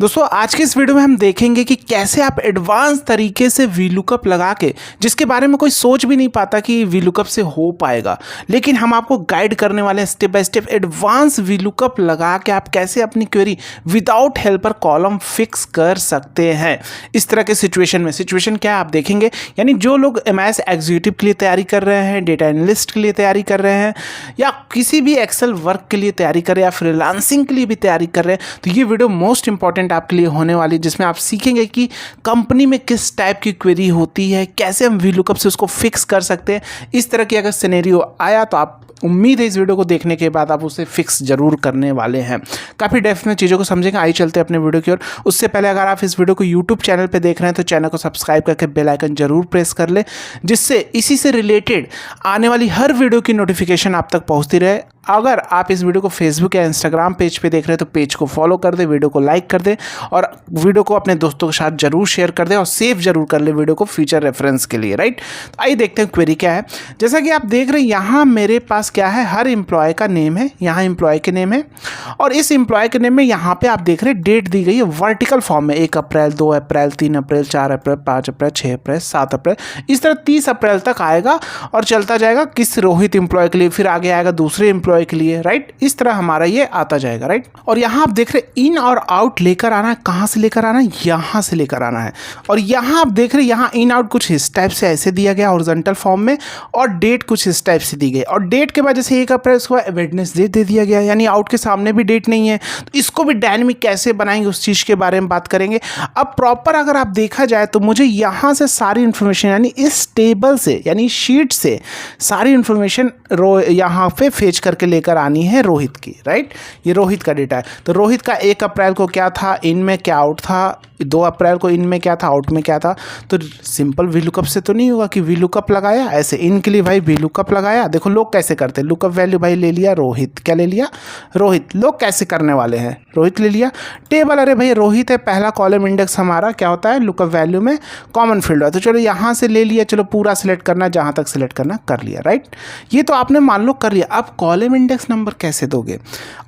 दोस्तों आज के इस वीडियो में हम देखेंगे कि कैसे आप एडवांस तरीके से वीलुकअप लगा के, जिसके बारे में कोई सोच भी नहीं पाता कि वीलुकअप से हो पाएगा, लेकिन हम आपको गाइड करने वाले हैं step by step advance VLOOKUP लगा के आप कैसे अपनी query without helper column fix कर सकते हैं। इस तरह के सिचुएशन क्या है आप देखेंगे, यानी जो लोग एमआईएस एग्जीक्यूटिव के लिए तैयारी कर रहे हैं, डेटा एनालिस्ट के लिए तैयारी कर रहे हैं, या किसी भी एक्सेल वर्क के लिए तैयारी कर रहे हैं, या फ्रीलांसिंग के लिए भी तैयारी कर रहे हैं, तो ये वीडियो मोस्ट इंपॉर्टेंट आपके लिए होने वाली, जिसमें आप सीखेंगे कि कंपनी में किस टाइप की क्वेरी होती है, कैसे हम वीलुकअप से उसको फिक्स कर सकते हैं। इस तरह की अगर सिनेरियो आया तो आप उम्मीद है इस वीडियो को देखने के बाद आप उसे फिक्स जरूर करने वाले हैं। काफ़ी डेप्थ में चीज़ों को समझेंगे। आइए चलते हैं अपने वीडियो की ओर। उससे पहले अगर आप इस वीडियो को यूट्यूब चैनल पे देख रहे हैं तो चैनल को सब्सक्राइब करके बेल आइकन जरूर प्रेस कर ले, जिससे इसी से रिलेटेड आने वाली हर वीडियो की नोटिफिकेशन आप तक पहुँचती रहे। अगर आप इस वीडियो को फेसबुक या इंस्टाग्राम पेज पे देख रहे हैं तो पेज को फॉलो कर दे, वीडियो को लाइक कर दे और वीडियो को अपने दोस्तों के साथ जरूर शेयर कर दे और सेव जरूर कर ले वीडियो को फ्यूचर रेफरेंस के लिए, राइट। तो आइए देखते हैं क्वेरी क्या है। जैसा कि आप देख रहे हैं यहाँ मेरे पास क्या है, हर एम्प्लॉय का नेम है, यहाँ एम्प्लॉय के नेम है और इस एम्प्लॉय के नेम में यहाँ पे आप देख रहे हैं डेट दी गई है वर्टिकल फॉर्म में, 1 अप्रैल 2 अप्रैल 3 अप्रैल 4 अप्रैल 5 अप्रैल 6 अप्रैल 7 अप्रैल, इस तरह 30 अप्रैल तक आएगा और चलता जाएगा किस रोहित एम्प्लॉय के लिए, फिर आगे आएगा दूसरे एम्प्लॉय के लिए, राइट। इस तरह हमारा ये आता जाएगा, राइट। और यहाँ आप देख रहे इन और आउट लेकर आना है, कहाँ से लेकर आना है, यहाँ से लेकर आना है। और यहाँ आप देख रहे यहाँ इन आउट कुछ इस टाइप से ऐसे दिया गया हॉरिजॉन्टल फॉर्म में और डेट कुछ इस टाइप से दी गई और डेट के बाद जैसे 1 अप्रैल उसके बाद वेडनेसडे दे दिया गया, यानी आउट के सामने भी डेट नहीं है। तो इसको भी डायनेमिक कैसे बनाएंगे उस चीज़ के बारे में बात करेंगे। अब प्रॉपर अगर आप देखा जाए तो मुझे यहाँ से सारी इन्फॉर्मेशन यानी इस टेबल से यानी शीट से सारी इन्फॉर्मेशन यहाँ पे फेच करके लेकर आनी है रोहित की, राइट। ये रोहित का डेटा है। तो रोहित का 1 अप्रैल को क्या था, इन में क्या आउट था, 2 अप्रैल को इन में क्या था, आउट में क्या था। तो सिंपल वीलुकअप से तो नहीं होगा कि वीलुकअप लगाया ऐसे इन के लिए भाई वीलुकअप लगाया। देखो लोग कैसे करते हैं, लुकअप वैल्यू भाई ले लिया रोहित, क्या ले लिया रोहित। लोग कैसे करने वाले हैं, रोहित ले लिया टेबल, अरे भाई रोहित है, पहला कॉलम इंडेक्स हमारा क्या होता है लुकअप वैल्यू में कॉमन फील्ड है, तो चलो यहाँ से ले लिया, चलो पूरा सिलेक्ट करना, जहाँ तक सिलेक्ट करना कर लिया, राइट। ये तो आपने मान लो कर लिया। अब कॉलम इंडेक्स नंबर कैसे दोगे,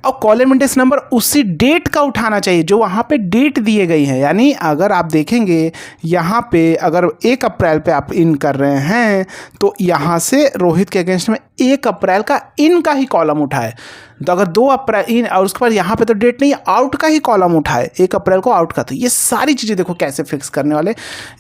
और कॉलम इंडेक्स नंबर उसी डेट का उठाना चाहिए जो वहाँ पे डेट दिए गई है। यानी अगर आप देखेंगे यहाँ पे अगर 1 अप्रैल पे आप इन कर रहे हैं तो यहाँ से रोहित के अगेंस्ट में 1 अप्रैल का इन का ही कॉलम उठाए। तो अगर 2 अप्रैल इन और उसके बाद यहाँ पे तो डेट नहीं, आउट का ही कॉलम उठाए, 1 अप्रैल को आउट का। तो ये सारी चीज़ें देखो कैसे फिक्स करने वाले,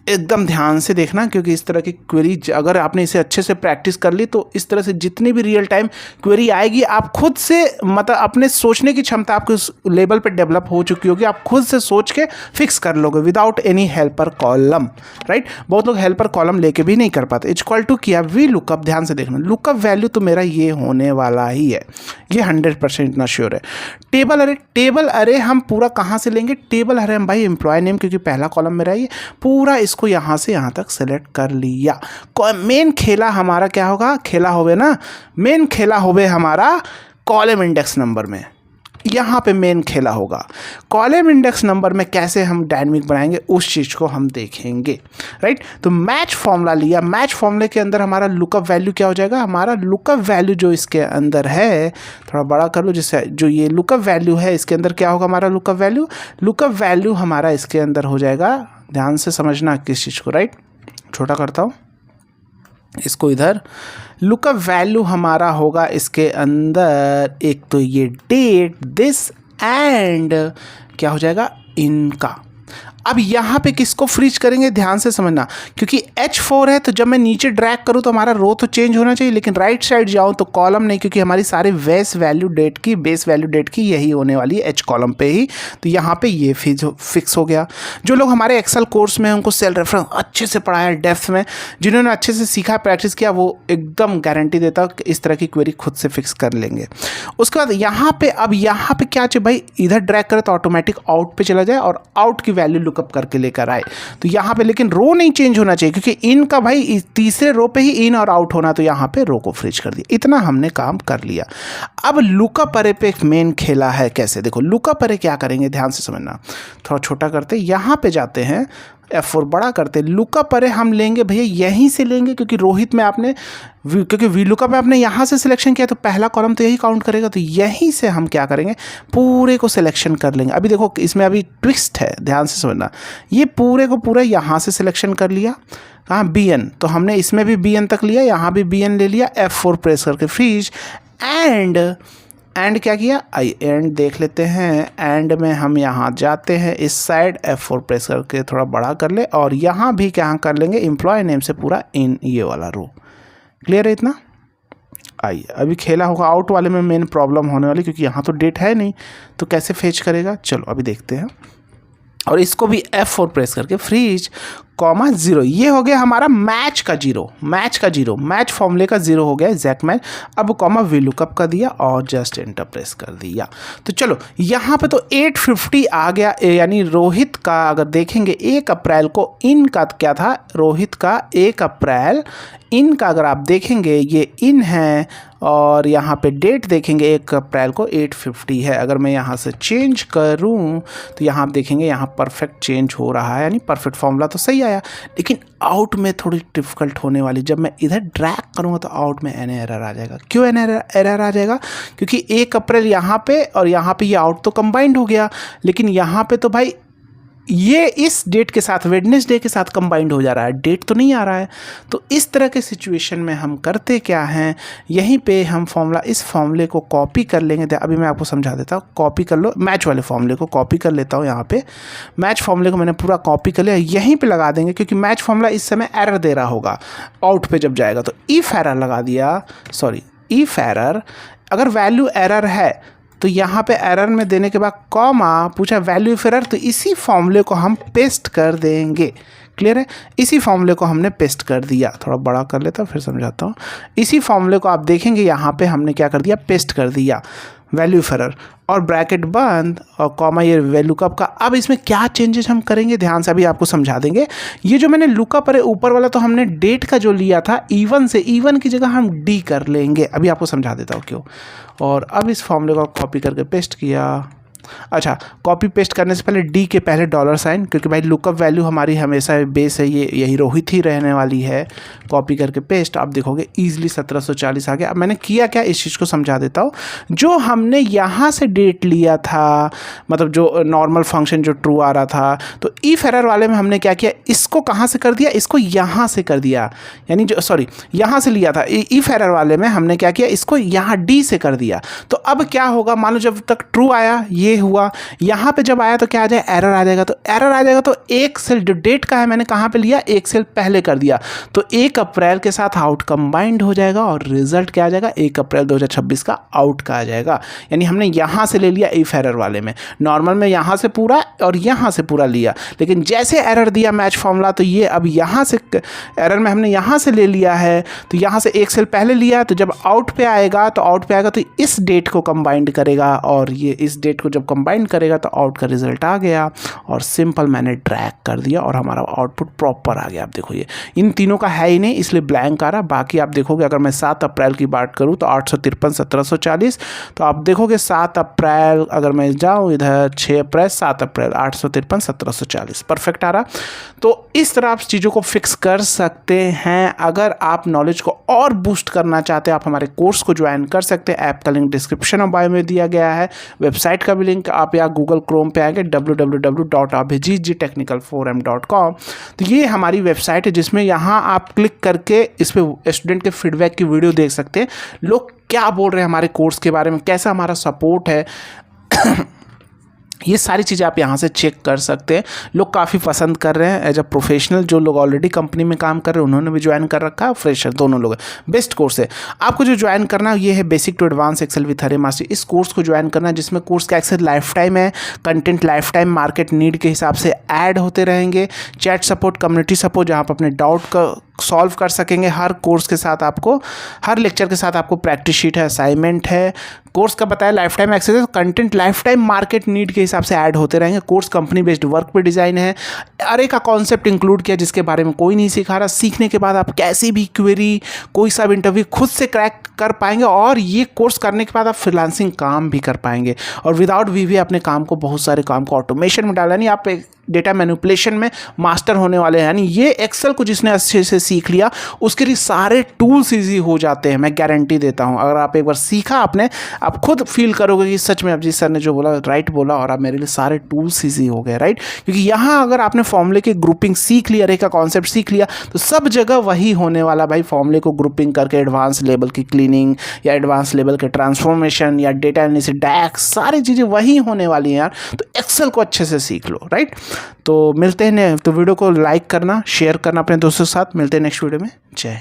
एकदम ध्यान से देखना, क्योंकि इस तरह की क्वेरी अगर आपने इसे अच्छे से प्रैक्टिस कर ली तो इस तरह से जितनी भी रियल टाइम क्वेरी आएगी आप खुद से मतलब अपने सोचने की क्षमता आपके उस लेवल पर डेवलप हो चुकी होगी, आप खुद से सोच के फिक्स कर लोगे without any helper column, right. बहुत लोग हेल्पर कॉलम लेके भी नहीं कर पाते। इक्वल टू किया वी लुकअप, ध्यान से देखना, लुकअप वैल्यू तो मेरा ये होने वाला ही है, ये 100% ना श्योर है। टेबल अरे हम पूरा कहाँ से लेंगे, टेबल अरे हम भाई एम्प्लॉय नेम, क्योंकि पहला कॉलम मेरा ये पूरा, इसको यहाँ से यहाँ तक सेलेक्ट कर लिया। मेन खेला हमारा क्या होगा, खेला होवे ना, मेन खेला होवे हमारा कॉलम इंडेक्स नंबर में, यहाँ पे मेन खेला होगा। कॉलम इंडेक्स नंबर में कैसे हम डायनेमिक बनाएंगे उस चीज़ को हम देखेंगे, राइट। तो मैच फॉर्मूला लिया, मैच फॉर्मूले के अंदर हमारा लुकअप वैल्यू क्या हो जाएगा, हमारा लुकअप वैल्यू जो इसके अंदर है, थोड़ा बड़ा कर लो, जिससे जो ये लुकअप वैल्यू है इसके अंदर क्या होगा हमारा लुकअप वैल्यू हमारा इसके अंदर हो जाएगा, ध्यान से समझना किस चीज़ को, राइट। छोटा करता हूँ इसको इधर, लुकअप वैल्यू हमारा होगा इसके अंदर एक तो ये डेट दिस एंड क्या हो जाएगा इनका। अब यहाँ पे किसको फ्रीज करेंगे ध्यान से समझना, क्योंकि H4 है तो जब मैं नीचे ड्रैग करूँ तो हमारा रो तो चेंज होना चाहिए, लेकिन राइट साइड जाऊँ तो कॉलम नहीं, क्योंकि हमारी सारे बेस वैल्यू डेट की यही होने वाली है H कॉलम पे ही। तो यहाँ पे ये फिक्स हो गया। जो लोग हमारे एक्सेल कोर्स में उनको सेल रेफरेंस अच्छे से पढ़ाया डेप्थ में, जिन्होंने अच्छे से सीखा प्रैक्टिस किया, वो एकदम गारंटी देता कि इस तरह की क्वेरी खुद से फिक्स कर लेंगे। उसके बाद यहाँ पे अब यहाँ पे क्या चाहिए भाई, इधर ड्रैग करे तो ऑटोमेटिक आउट पे चला जाए और आउट की वैल्यू लुकअप करके लेकर आए। तो यहाँ पे लेकिन रो नहीं चेंज होना चाहिए, क्योंकि इन का भाई तीसरे रो पे ही इन और आउट होना, तो यहाँ पे रो को फ्रीज कर दिया। इतना हमने काम कर लिया। अब लुकअप अरे पे एक मेन खेला है कैसे, देखो लुकअप अरे क्या करेंगे ध्यान से समझना, थोड़ा छोटा करते यहाँ पे जाते हैं, F4 बड़ा करते, लुकअप अरे हम लेंगे भैया यहीं से लेंगे, क्योंकि रोहित में आपने क्योंकि वी लुकअप में आपने यहाँ से सिलेक्शन किया तो पहला कॉलम तो यही काउंट करेगा, तो यहीं से हम क्या करेंगे पूरे को सिलेक्शन कर लेंगे। अभी देखो इसमें अभी ट्विस्ट है, ध्यान से समझना, ये पूरे को पूरा यहाँ से सिलेक्शन कर लिया, कहाँ BN, तो हमने इसमें भी BN तक लिया, यहाँ भी BN ले लिया, F4 प्रेस करके फ्रीज, एंड क्या किया, आई एंड देख लेते हैं, एंड में हम यहाँ जाते हैं इस साइड, F4 प्रेस करके थोड़ा बड़ा कर ले, और यहाँ भी क्या कर लेंगे एम्प्लॉय नेम से पूरा इन ये वाला रो। क्लियर है इतना? आइए अभी खेला होगा आउट वाले में मेन प्रॉब्लम होने वाली, क्योंकि यहाँ तो डेट है नहीं तो कैसे फेच करेगा। चलो अभी देखते हैं, और इसको भी F4 प्रेस करके फ्रीज कॉमा 0, ये हो गया हमारा मैच का जीरो, मैच फॉर्मूले का 0 हो गया एग्जैक्ट मैच। अब कॉमा वी लुकअप का दिया और जस्ट एंटर प्रेस कर दिया। तो चलो यहाँ पे तो 850 आ गया, यानी रोहित का अगर देखेंगे 1 अप्रैल को इन का क्या था, रोहित का 1 अप्रैल इन का अगर आप देखेंगे ये इन है, और यहाँ पे डेट देखेंगे 1 अप्रैल को 850 है। अगर मैं यहाँ से चेंज करूँ तो यहाँ आप देखेंगे यहाँ परफेक्ट चेंज हो रहा है, यानी परफेक्ट फॉर्मूला तो सही आया, लेकिन आउट में थोड़ी डिफ़िकल्ट होने वाली। जब मैं इधर ड्रैग करूँगा तो आउट में एन एरर आ जाएगा। क्यों एन एरर आ जाएगा? क्योंकि 1 अप्रैल यहाँ पे और यहाँ पे ये आउट तो कंबाइंड हो गया, लेकिन यहाँ पे तो भाई ये इस डेट के साथ वेडनेसडे के साथ कंबाइंड हो जा रहा है, डेट तो नहीं आ रहा है। तो इस तरह के सिचुएशन में हम करते क्या हैं, यहीं पे हम फॉर्मूला इस फॉर्मूले को कॉपी कर लेंगे। अभी मैं आपको समझा देता हूँ, कॉपी कर लो, मैच वाले फॉर्मूले को कॉपी कर लेता हूँ। यहाँ पे मैच फॉर्मूले को मैंने पूरा कॉपी कर लिया, यहीं पे लगा देंगे, क्योंकि मैच फॉर्मूला इस समय एरर दे रहा होगा आउट पे जब जाएगा। तो इफ एरर लगा दिया, इफ एरर, अगर वैल्यू एरर है तो यहाँ पे एरर में देने के बाद कॉमा पूछा वैल्यू इफ एरर, तो इसी फॉर्मूले को हम पेस्ट कर देंगे। क्लियर है? इसी फॉर्मूले को हमने पेस्ट कर दिया। थोड़ा बड़ा कर लेता हूँ फिर समझाता हूँ। इसी फॉर्मूले को आप देखेंगे यहाँ पे हमने क्या कर दिया, पेस्ट कर दिया वैल्यू इफ एरर, और ब्रैकेट बंद और कॉमा ये वैल्यू कप का। अब इसमें क्या चेंजेस हम करेंगे ध्यान से अभी आपको समझा देंगे। ये जो मैंने लुकअप है ऊपर वाला, तो हमने डेट का जो लिया था इवन से, इवन की जगह हम डी कर लेंगे। अभी आपको समझा देता हूँ क्यों। और अब इस फॉर्मूले को कॉपी करके पेस्ट किया। अच्छा, कॉपी पेस्ट करने से पहले डी के पहले $, क्योंकि भाई लुकअप वैल्यू हमारी हमेशा बेस है, ये यही रोहित ही रहने वाली है। कॉपी करके पेस्ट, आप देखोगे ईजिली 1740 आ गया। अब मैंने किया क्या, इस चीज़ को समझा देता हूँ। जो हमने यहाँ से डेट लिया था, मतलब जो नॉर्मल फंक्शन जो ट्रू आ रहा था, तो इफ एरर वाले में हमने क्या किया, इसको कहाँ से कर दिया, इसको यहाँ से कर दिया, यानी जो यहाँ से लिया था इफ एरर वाले में हमने क्या किया, इसको यहाँ डी से कर दिया। तो अब क्या होगा, मान लो जब तक ट्रू आया ये हुआ, यहाँ पे जब आया तो क्या आ जाए, एरर आ जाएगा। तो एरर आ जाएगा तो एक सेल जो डेट का है मैंने कहाँ पे लिया, एक सेल पहले कर दिया, तो 1 अप्रैल के साथ आउट कंबाइंड हो जाएगा और रिजल्ट क्या आ जाएगा, 1 अप्रैल 2026 का आउट का आ जाएगा। यानी हमने यहाँ से ले लिया इफ एरर वाले में, नॉर्मल में यहाँ से पूरा और यहाँ से पूरा लिया, लेकिन जैसे एरर दिया मैच फॉर्मूला, तो ये अब यहाँ से एरर में हमने यहाँ से ले लिया है, तो यहाँ से एक सेल पहले लिया, तो जब आउट पे आएगा तो इस डेट को कंबाइंड करेगा, और ये इस डेट को जब कंबाइन करेगा तो आउट का रिजल्ट आ गया, और सिंपल मैंने ड्रैग कर दिया और हमारा आउटपुट प्रॉपर आ गया। आप देखो ये इन तीनों का है ही नहीं, इसलिए ब्लैंक आ रहा। बाकी आप देखोगे अगर मैं 7 अप्रैल की बात करूं तो 853 1740, तो आप देखोगे 7 अप्रैल, अगर मैं जाऊं इधर 6 अप्रैल 7 अप्रैल 853 1740 परफेक्ट आ रहा। तो इस तरह आप चीज़ों को फिक्स कर सकते हैं। अगर आप नॉलेज को और बूस्ट करना चाहते हैं, आप हमारे कोर्स को ज्वाइन कर सकते हैं। ऐप का लिंक डिस्क्रिप्शन और बायो में दिया गया है, वेबसाइट का भी लिंक आप या गूगल क्रोम पे आएंगे www.abhijitforum.com। तो ये हमारी वेबसाइट है, जिसमें यहाँ आप क्लिक करके इस पे स्टूडेंट के फीडबैक की वीडियो देख सकते हैं, लोग क्या बोल रहे हैं हमारे कोर्स के बारे में, कैसा हमारा सपोर्ट है ये सारी चीज़ें आप यहाँ से चेक कर सकते हैं। लोग काफ़ी पसंद कर रहे हैं एज अ प्रोफेशनल, जो लोग ऑलरेडी कंपनी में काम कर रहे हैं उन्होंने भी ज्वाइन कर रखा है, फ्रेशर दोनों लोग। बेस्ट कोर्स है। आपको जो ज्वाइन करना है ये है basic to advance Excel with अरे मास्टर। इस कोर्स को ज्वाइन करना है, जिसमें कोर्स का एक्सेस लाइफ टाइम है, content life time market need के हिसाब से ऐड होते रहेंगे, चैट सपोर्ट, कम्युनिटी सपोर्ट, जहाँ आप अपने डाउट का सॉल्व कर सकेंगे। हर कोर्स के साथ आपको, हर लेक्चर के साथ आपको प्रैक्टिस शीट है, असाइनमेंट है, कोर्स का बताया life time access, content life time market need के हिसाब से ऐड होते रहेंगे। कोर्स कंपनी बेस्ड वर्क पे डिज़ाइन है। अरे का कॉन्सेप्ट इंक्लूड किया जिसके बारे में कोई नहीं सिखा रहा। सीखने के बाद आप कैसी भी क्वेरी, कोई सा भी इंटरव्यू खुद से क्रैक कर पाएंगे और ये कोर्स करने के बाद आप फ्रीलांसिंग काम भी कर पाएंगे और विदाउट वीवी अपने काम को, बहुत सारे काम को ऑटोमेशन में डाला। नहीं, आप डेटा मैनिपुलेशन में मास्टर होने वाले हैं। यानी ये एक्सेल को जिसने अच्छे से सीख लिया उसके लिए सारे टूल्स ईजी हो जाते हैं, मैं गारंटी देता हूँ। अगर आप एक बार सीखा आपने, आप खुद फील करोगे कि सच में अभिजीत सर ने जो बोला राइट बोला और आप मेरे लिए सारे टूल्स ईजी हो गए, राइट। क्योंकि यहाँ अगर आपने फॉर्मूले की ग्रुपिंग सीख लिया, अरे का कॉन्सेप्ट सीख लिया, तो सब जगह वही होने वाला भाई। फॉर्मूले को ग्रुपिंग करके एडवांस लेवल की क्लीनिंग या एडवांस लेवल के ट्रांसफॉर्मेशन या डेटा एनालिसिस, डैक्स, सारी चीज़ें वही होने वाली हैं यार। तो एक्सेल को अच्छे से सीख लो, राइट। तो मिलते हैं, तो वीडियो को लाइक करना, शेयर करना अपने दोस्तों के साथ। मिलते हैं नेक्स्ट वीडियो में। जय।